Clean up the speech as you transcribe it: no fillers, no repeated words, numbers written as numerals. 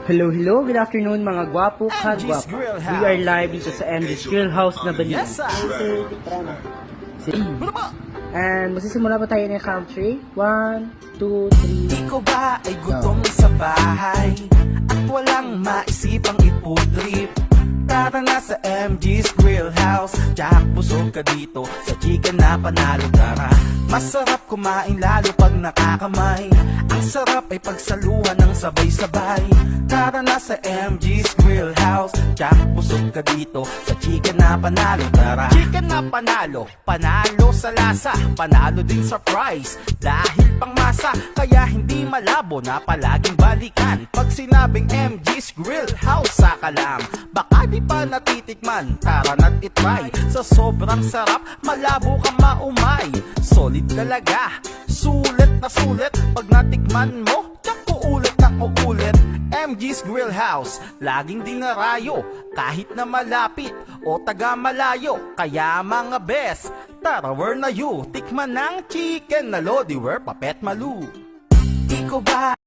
Hello, hello, good afternoon mga gwapo kagwapo. We are live dito sa MG's Grill House na Baliw. Yes, sir. And magsisimula pa tayo ng count 3. 1, 2, 3. Ikaw ba ay gutom sa bahay at walang maisipang iputrip? Tara na sa MG's Grill House, Jack, busog ka dito sa chicken na panalo. Tara, masarap kumain lalo pag nakakamay. Ang sarap ay pagsaluhan ng sabay-sabay. Tara na sa MG's Grill House, Jack, busog ka dito sa chicken na panalo. Tara, chicken na panalo, panalo sa lasa, panalo din sa price. Dahil pang masa, kaya hindi malabo na palaging balikan. Pag sinabing MG's Grill House sa kalam, baka di pa natitikman, tara na't itry. Sa sobrang sarap, malabo kang maumay. Solid talaga, sulit na sulit. Pag natikman mo, tsak uulit na uulit. MG's Grill House, laging dinarayo, kahit na malapit o taga malayo. Kaya mga best, tara where na you, tikman ng chicken na lodi, where papet malu. Ikaw ba